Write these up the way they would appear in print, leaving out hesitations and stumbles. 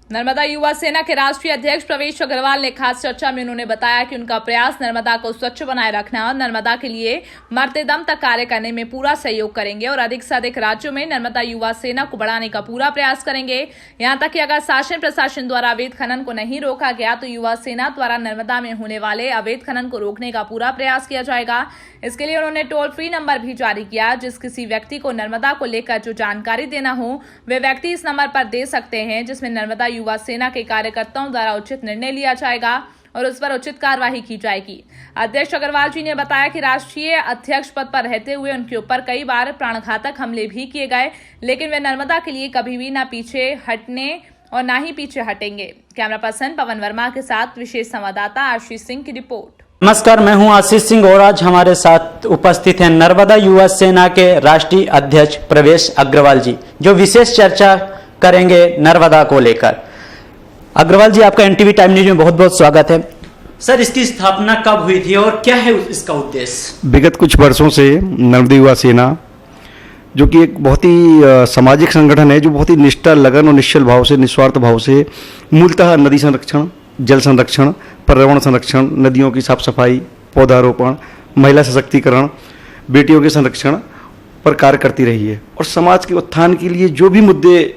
नर्मदा युवा सेना के राष्ट्रीय अध्यक्ष प्रवेश अग्रवाल ने खास चर्चा में उन्होंने बताया कि उनका प्रयास नर्मदा को स्वच्छ बनाए रखना और नर्मदा के लिए मरते दम तक कार्य करने में पूरा सहयोग करेंगे और अधिक से अधिक राज्यों में नर्मदा युवा सेना को बढ़ाने का पूरा प्रयास करेंगे। यहां तक कि अगर शासन प्रशासन द्वारा अवैध खनन को नहीं रोका गया तो युवा सेना द्वारा नर्मदा में होने वाले अवैध खनन को रोकने का पूरा प्रयास किया जाएगा। इसके लिए उन्होंने टोल फ्री नंबर भी जारी किया। जिस किसी व्यक्ति को नर्मदा को लेकर जो जानकारी देना हो वे व्यक्ति इस नंबर पर दे सकते हैं, जिसमें नर्मदा युवा सेना के कार्यकर्ताओं द्वारा उचित निर्णय लिया जाएगा और उस पर उचित कार्रवाई की जाएगी। अध्यक्ष अग्रवाल जी ने बताया कि राष्ट्रीय अध्यक्ष पद पर रहते हुए उनके ऊपर कई बार प्राणघातक हमले भी किए गए, लेकिन वे नर्मदा के लिए कभी भी ना पीछे हटने और ना ही पीछे हटेंगे। कैमरा पर्सन पवन वर्मा के साथ विशेष संवाददाता आशीष सिंह की रिपोर्ट। नमस्कार, मैं हूं आशीष सिंह और आज हमारे साथ उपस्थित हैं नर्मदा युवा सेना के राष्ट्रीय अध्यक्ष प्रवेश अग्रवाल जी, जो विशेष चर्चा करेंगे नर्मदा को लेकर। अग्रवाल जी, आपका एनटीवी टाइम न्यूज में बहुत बहुत स्वागत है। सर, इसकी स्थापना कब हुई थी और क्या है इसका उद्देश्य? विगत कुछ वर्षों से नर्मदा युवा सेना, जो कि एक बहुत ही सामाजिक संगठन है, जो बहुत ही निष्ठा, लगन और निश्चल भाव से, निस्वार्थ भाव से मूलतः नदी संरक्षण, जल संरक्षण, पर्यावरण संरक्षण, नदियों की साफ सफाई, पौधारोपण, महिला सशक्तिकरण, बेटियों के संरक्षण पर कार्य करती रही है और समाज के उत्थान के लिए जो भी मुद्दे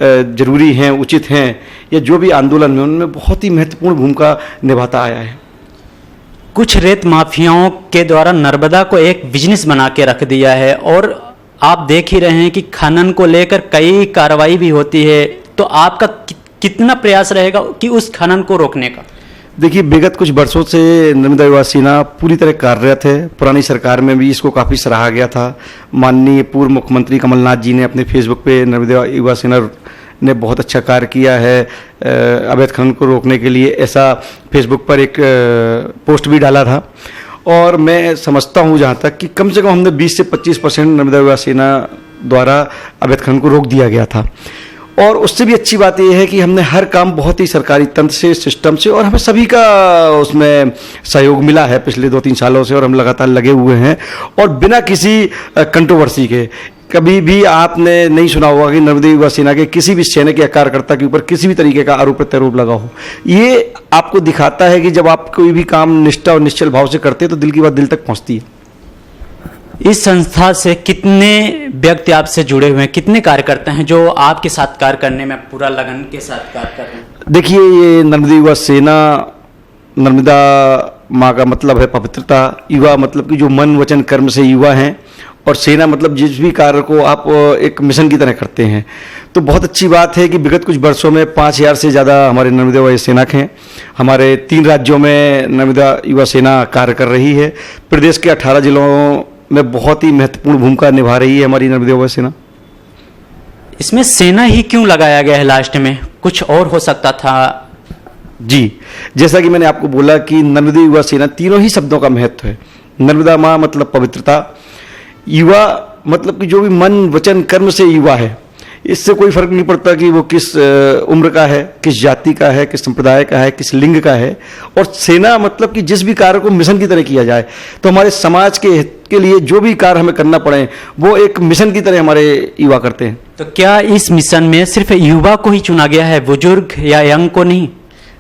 जरूरी हैं, उचित हैं, या जो भी आंदोलन में, उनमें बहुत ही महत्वपूर्ण भूमिका निभाता आया है। कुछ रेत माफियाओं के द्वारा नर्मदा को एक बिजनेस बना के रख दिया है और आप देख ही रहे हैं कि खनन को लेकर कई कार्रवाई भी होती है, तो आपका कितना प्रयास रहेगा कि उस खनन को रोकने का? देखिए, विगत कुछ वर्षों से नर्मदा युवा सेना पूरी तरह कार्यरत है। पुरानी सरकार में भी इसको काफ़ी सराहा गया था। माननीय पूर्व मुख्यमंत्री कमलनाथ जी ने अपने फेसबुक पे नर्मदा युवा सेना ने बहुत अच्छा कार्य किया है अवैध खनन को रोकने के लिए, ऐसा फेसबुक पर एक पोस्ट भी डाला था। और मैं समझता हूँ जहाँ तक कि कम से कम हमने 20 से 25% नर्मदा युवा सेना द्वारा अवैध खनन को रोक दिया गया था। और उससे भी अच्छी बात यह है कि हमने हर काम बहुत ही सरकारी तंत्र से, सिस्टम से, और हमें सभी का उसमें सहयोग मिला है पिछले 2-3 सालों से, और हम लगातार लगे हुए हैं और बिना किसी कंट्रोवर्सी के। कभी भी आपने नहीं सुना होगा कि नर्मदा युवा सेना के किसी भी सैनिक या कार्यकर्ता के ऊपर किसी भी तरीके का आरोप प्रत्यारोप लगा हो। ये आपको दिखाता है कि जब आप कोई भी काम निष्ठा और निश्चल भाव से करते हैं तो दिल की बात दिल तक पहुँचती है। इस संस्था से कितने व्यक्ति आपसे जुड़े हुए हैं, कितने कार्यकर्ता हैं जो आपके साथ कार्य करने में पूरा लगन के साथ कार्य कर रहे हैं? देखिए, ये नर्मदा युवा सेना, नर्मदा माँ का मतलब है पवित्रता, युवा मतलब कि जो मन वचन कर्म से युवा हैं, और सेना मतलब जिस भी कार्य को आप एक मिशन की तरह करते हैं। तो बहुत अच्छी बात है कि विगत कुछ वर्षों में 5000 से ज़्यादा हमारे नर्मदा युवा सेना हैं। हमारे 3 राज्यों में नर्मदा युवा सेना कार्य कर रही है। प्रदेश के 18 जिलों में बहुत ही महत्वपूर्ण भूमिका निभा रही है हमारी नर्मदा युवा सेना। इसमें सेना ही क्यों लगाया गया है? लास्ट में कुछ और हो सकता था। जी, जैसा कि मैंने आपको बोला कि नर्मदा युवा सेना तीनों ही शब्दों का महत्व है। नर्मदा माँ मतलब पवित्रता, युवा मतलब कि जो भी मन वचन कर्म से युवा है, इससे कोई फर्क नहीं पड़ता कि वो किस उम्र का है, किस जाति का है, किस संप्रदाय का है, किस लिंग का है। और सेना मतलब कि जिस भी कार्य को मिशन की तरह किया जाए, तो हमारे समाज के लिए जो भी कार्य हमें करना पड़े वो एक मिशन की तरह हमारे युवा करते हैं। तो क्या इस मिशन में सिर्फ युवा को ही चुना गया है, बुजुर्ग या यंग को नहीं?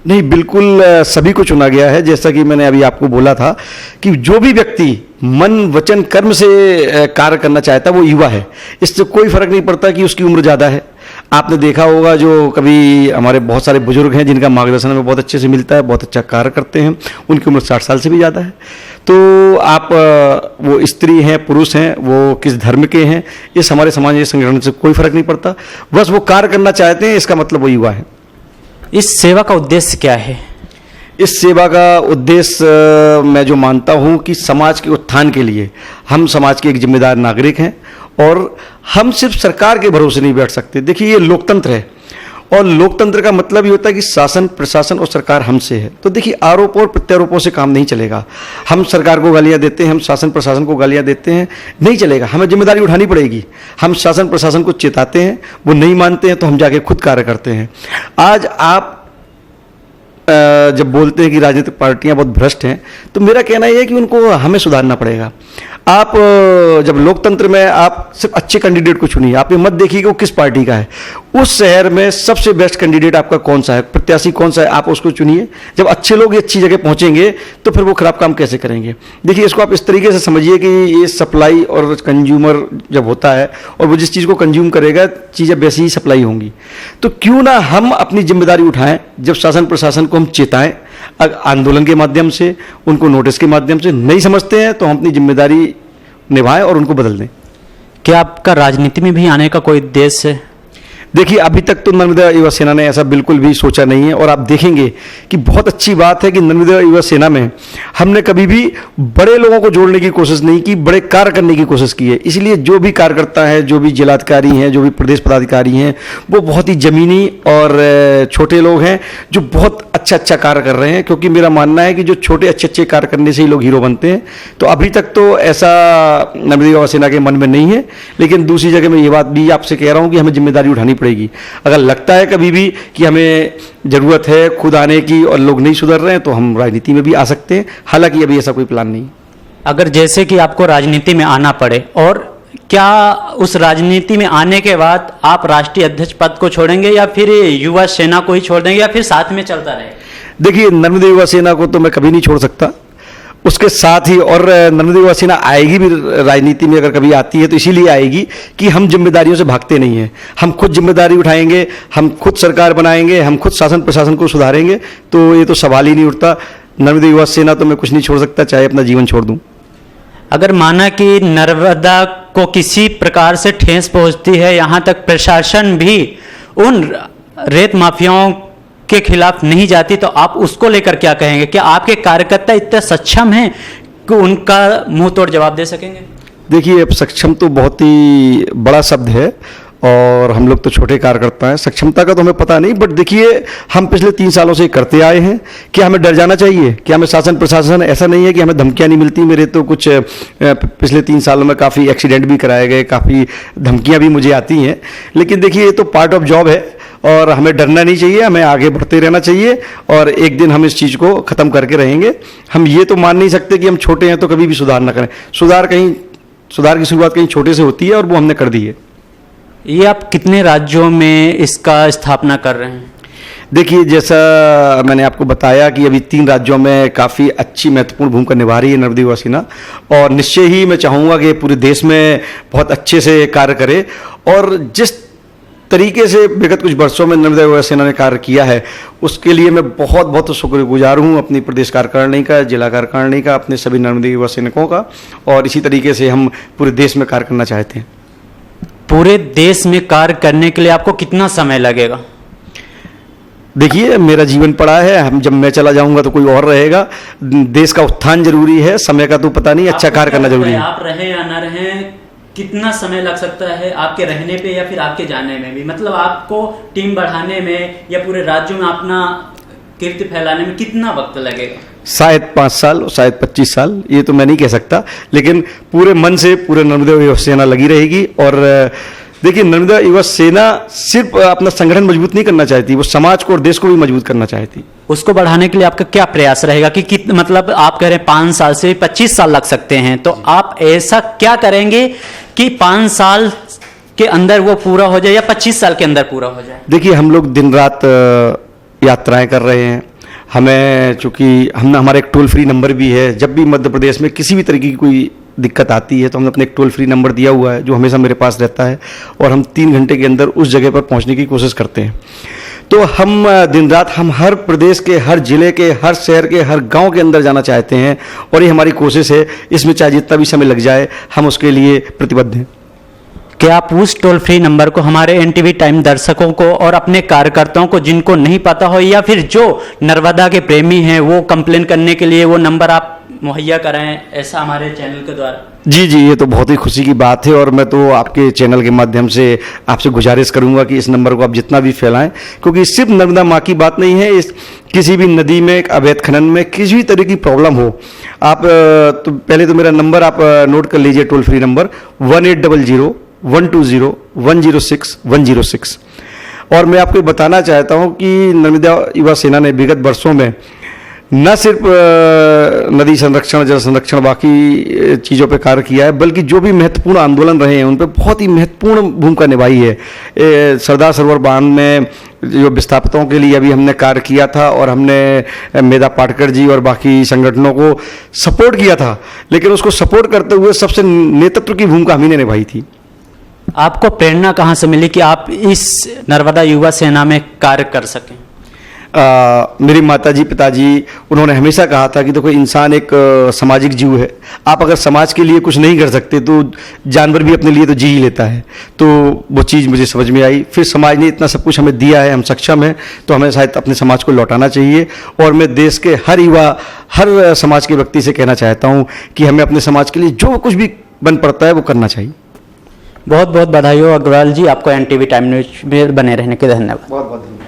नहीं, बिल्कुल सभी को चुना गया है। जैसा कि मैंने अभी आपको बोला था कि जो भी व्यक्ति मन वचन कर्म से कार्य करना चाहता है वो युवा है। इससे कोई फर्क नहीं पड़ता कि उसकी उम्र ज़्यादा है। आपने देखा होगा जो कभी हमारे बहुत सारे बुजुर्ग हैं जिनका मार्गदर्शन हमें बहुत अच्छे से मिलता है, बहुत अच्छा कार्य करते हैं, उनकी उम्र 60 साल से भी ज़्यादा है। तो आप वो स्त्री हैं, पुरुष हैं, वो किस धर्म के हैं, इस हमारे समाज के संगठन से कोई फर्क नहीं पड़ता। बस वो कार्य करना चाहते हैं, इसका मतलब वो युवा है। इस सेवा का उद्देश्य क्या है? इस सेवा का उद्देश्य मैं जो मानता हूँ कि समाज के उत्थान के लिए हम समाज के एक जिम्मेदार नागरिक हैं और हम सिर्फ सरकार के भरोसे नहीं बैठ सकते। देखिए, ये लोकतंत्र है और लोकतंत्र का मतलब ये होता है कि शासन, प्रशासन और सरकार हमसे है। तो देखिए, आरोप और प्रत्यारोपों से काम नहीं चलेगा। हम सरकार को गालियाँ देते हैं, हम शासन प्रशासन को गालियाँ देते हैं, नहीं चलेगा। हमें जिम्मेदारी उठानी पड़ेगी। हम शासन प्रशासन को चेताते हैं, वो नहीं मानते हैं तो हम जाके खुद कार्य करते हैं। आज आप जब बोलते हैं कि राजनीतिक पार्टियां बहुत भ्रष्ट हैं, तो मेरा कहना यह है कि उनको हमें सुधारना पड़ेगा। आप जब लोकतंत्र में आप सिर्फ अच्छे कैंडिडेट को चुनिए, आप ये मत देखिए कि वो किस पार्टी का है, उस शहर में सबसे बेस्ट कैंडिडेट आपका कौन सा है, प्रत्याशी कौन सा है, आप उसको चुनिए। जब अच्छे लोग ये अच्छी जगह पहुंचेंगे तो फिर वो खराब काम कैसे करेंगे। देखिए, इसको आप इस तरीके से समझिए कि ये सप्लाई और कंज्यूमर जब होता है और वो जिस चीज़ को कंज्यूम करेगा, चीज़ें वैसी ही सप्लाई होंगी। तो क्यों ना हम अपनी जिम्मेदारी उठाएं, जब शासन प्रशासन को हम चेताएं आंदोलन के माध्यम से, उनको नोटिस के माध्यम से। नहीं समझते हैं तो हम अपनी जिम्मेदारी निभाएं और उनको बदल दें। क्या आपका राजनीति में भी आने का कोई उद्देश्य है? देखिए, अभी तक तो नर्मदा युवा सेना ने ऐसा बिल्कुल भी सोचा नहीं है, और आप देखेंगे कि बहुत अच्छी बात है कि नर्मदा युवा सेना में हमने कभी भी बड़े लोगों को जोड़ने की कोशिश नहीं की, बड़े कार्य करने की कोशिश की है। इसलिए जो भी कार्यकर्ता है, जो भी जिलाधिकारी हैं, जो भी प्रदेश पदाधिकारी हैं, वो बहुत ही जमीनी और छोटे लोग हैं जो बहुत अच्छा कार्य कर रहे हैं। क्योंकि मेरा मानना है कि जो छोटे अच्छे कार्य करने से ही लोग हीरो बनते हैं। तो अभी तक तो ऐसा नर्मदा युवा सेना के मन में नहीं है, लेकिन दूसरी जगह मैं ये बात भी आपसे कह रहा हूँ कि हमें जिम्मेदारी उठानी पड़ेगी। अगर लगता है कभी भी कि हमें जरूरत है खुद आने की और लोग नहीं सुधर रहे हैं, तो हम राजनीति में भी आ सकते हैं। हालांकि अभी ऐसा कोई प्लान नहीं। अगर जैसे कि आपको राजनीति में आना पड़े, और क्या उस राजनीति में आने के बाद आप राष्ट्रीय अध्यक्ष पद को छोड़ेंगे या फिर युवा सेना को ही छोड़ देंगे या फिर साथ में चलता रहेगा? देखिए, नर्मदा युवा सेना को तो मैं कभी नहीं छोड़ सकता, उसके साथ ही। और नर्मदा युवा सेना आएगी भी राजनीति में, अगर कभी आती है तो इसीलिए आएगी कि हम जिम्मेदारियों से भागते नहीं हैं। हम खुद जिम्मेदारी उठाएंगे, हम खुद सरकार बनाएंगे, हम खुद शासन प्रशासन को सुधारेंगे। तो ये तो सवाल ही नहीं उठता। नर्मदा युवा सेना तो मैं कुछ नहीं छोड़ सकता, चाहे अपना जीवन छोड़ दूं। अगर माना कि नर्मदा को किसी प्रकार से ठेस पहुंचती है, यहाँ तक प्रशासन भी उन रेत माफियाओं के खिलाफ नहीं जाती, तो आप उसको लेकर क्या कहेंगे? क्या आपके कार्यकर्ता इतने सक्षम हैं कि उनका मुंह तोड़ जवाब दे सकेंगे? देखिए, अब सक्षम तो बहुत ही बड़ा शब्द है, और हम लोग तो छोटे कार्यकर्ता हैं। सक्षमता का तो हमें पता नहीं, बट देखिए, हम पिछले 3 सालों से करते आए हैं। क्या हमें डर जाना चाहिए? क्या हमें शासन प्रशासन, ऐसा नहीं है कि हमें धमकियां नहीं मिलती। मेरे तो कुछ पिछले 3 सालों में काफ़ी एक्सीडेंट भी कराए गए, काफ़ी धमकियां भी मुझे आती हैं। लेकिन देखिए, ये तो पार्ट ऑफ जॉब है, और हमें डरना नहीं चाहिए, हमें आगे बढ़ते रहना चाहिए, और एक दिन हम इस चीज़ को ख़त्म करके रहेंगे। हम ये तो मान नहीं सकते कि हम छोटे हैं तो कभी भी सुधार ना करें। सुधार की शुरुआत कहीं छोटे से होती है, और वो हमने कर दी है। ये आप कितने राज्यों में इसका स्थापना कर रहे हैं? देखिए, जैसा मैंने आपको बताया कि अभी 3 राज्यों में काफ़ी अच्छी महत्वपूर्ण भूमिका निभा रही है नर्मदा युवा सेना, और निश्चय ही मैं चाहूँगा कि पूरे देश में बहुत अच्छे से कार्य करे। और जिस तरीके से विगत कुछ वर्षों में नर्मदा युवा सेना ने कार्य किया है, उसके लिए मैं बहुत बहुत शुक्रगुजार हूँ अपनी प्रदेश कार्यकारिणी का, जिला कार्यकारिणी का, अपने सभी नर्मदा युवा सैनिकों का। और इसी तरीके से हम पूरे देश में कार्य करना चाहते हैं। पूरे देश में कार्य करने के लिए आपको कितना समय लगेगा? देखिए, मेरा जीवन पड़ा है, हम जब मैं चला जाऊंगा तो कोई और रहेगा। देश का उत्थान जरूरी है, समय का तो पता नहीं, अच्छा कार्य करना जरूरी है। आप रहे या ना रहे, कितना समय लग सकता है आपके रहने पे या फिर आपके जाने में भी? मतलब आपको टीम बढ़ाने में या पूरे राज्यों में अपना कीर्ति फैलाने में कितना वक्त लगेगा? शायद 5 साल, शायद 25 साल, ये तो मैं नहीं कह सकता। लेकिन पूरे मन से पूरे नर्मदा युवा सेना लगी रहेगी। और देखिए, नर्मदा युवा सेना सिर्फ अपना संगठन मजबूत नहीं करना चाहती, वो समाज को और देश को भी मजबूत करना चाहती। उसको बढ़ाने के लिए आपका क्या प्रयास रहेगा कि मतलब आप कह रहे हैं 5 साल से 25 साल लग सकते हैं, तो आप ऐसा क्या करेंगे कि 5 साल के अंदर वो पूरा हो जाए या 25 साल के अंदर पूरा हो जाए? देखिए, हम लोग दिन रात यात्राएं कर रहे हैं। हमें चूँकि हमारा एक टोल फ्री नंबर भी है, जब भी मध्य प्रदेश में किसी भी तरीके की कोई दिक्कत आती है तो हमने अपने एक टोल फ्री नंबर दिया हुआ है जो हमेशा मेरे पास रहता है, और हम 3 घंटे के अंदर उस जगह पर पहुंचने की कोशिश करते हैं। तो हम दिन रात हम हर प्रदेश के, हर जिले के, हर शहर के, हर गांव के अंदर जाना चाहते हैं, और ये हमारी कोशिश है। इसमें चाहे जितना भी समय लग जाए, हम उसके लिए प्रतिबद्ध हैं। क्या आप उस टोल फ्री नंबर को हमारे एनटीवी टाइम दर्शकों को और अपने कार्यकर्ताओं को जिनको नहीं पता हो या फिर जो नर्मदा के प्रेमी हैं वो कंप्लेन करने के लिए वो नंबर आप मुहैया कराएं, ऐसा हमारे चैनल के द्वारा? जी, ये तो बहुत ही खुशी की बात है, और मैं तो आपके चैनल के माध्यम से आपसे गुजारिश करूंगा कि इस नंबर को आप जितना भी फैलाएं, क्योंकि सिर्फ नर्मदा माँ की बात नहीं है। इस किसी भी नदी में, अवैध खनन में, किसी भी तरह की प्रॉब्लम हो, आप तो पहले तो मेरा नंबर आप नोट कर लीजिए, टोल फ्री नंबर 1800-120-106-106। और मैं आपको बताना चाहता हूँ कि नर्मदा युवा सेना ने विगत वर्षों में न सिर्फ नदी संरक्षण, जल संरक्षण, बाकी चीज़ों पे कार्य किया है, बल्कि जो भी महत्वपूर्ण आंदोलन रहे हैं उन पे बहुत ही महत्वपूर्ण भूमिका निभाई है। सरदार सरोवर बांध में जो विस्थापितों के लिए अभी हमने कार्य किया था और हमने मेधा पाटकर जी और बाकी संगठनों को सपोर्ट किया था, लेकिन उसको सपोर्ट करते हुए सबसे नेतृत्व की भूमिका हम ही ने निभाई थी। आपको प्रेरणा कहाँ से मिली कि आप इस नर्मदा युवा सेना में कार्य कर सकें? मेरी माताजी पिताजी उन्होंने हमेशा कहा था कि देखो इंसान एक सामाजिक जीव है, आप अगर समाज के लिए कुछ नहीं कर सकते तो जानवर भी अपने लिए तो जी ही लेता है। तो वो चीज़ मुझे समझ में आई। फिर समाज ने इतना सब कुछ हमें दिया है, हम सक्षम हैं, तो हमें शायद अपने समाज को लौटाना चाहिए। और मैं देश के हर युवा, हर समाज के व्यक्ति से कहना चाहता हूँ कि हमें अपने समाज के लिए जो कुछ भी बन पड़ता है वो करना चाहिए। बहुत बहुत बधाई हो अग्रवाल जी, आपको NTV टाइम न्यूज में बने रहने के धन्यवाद। बहुत बहुत धन्यवाद।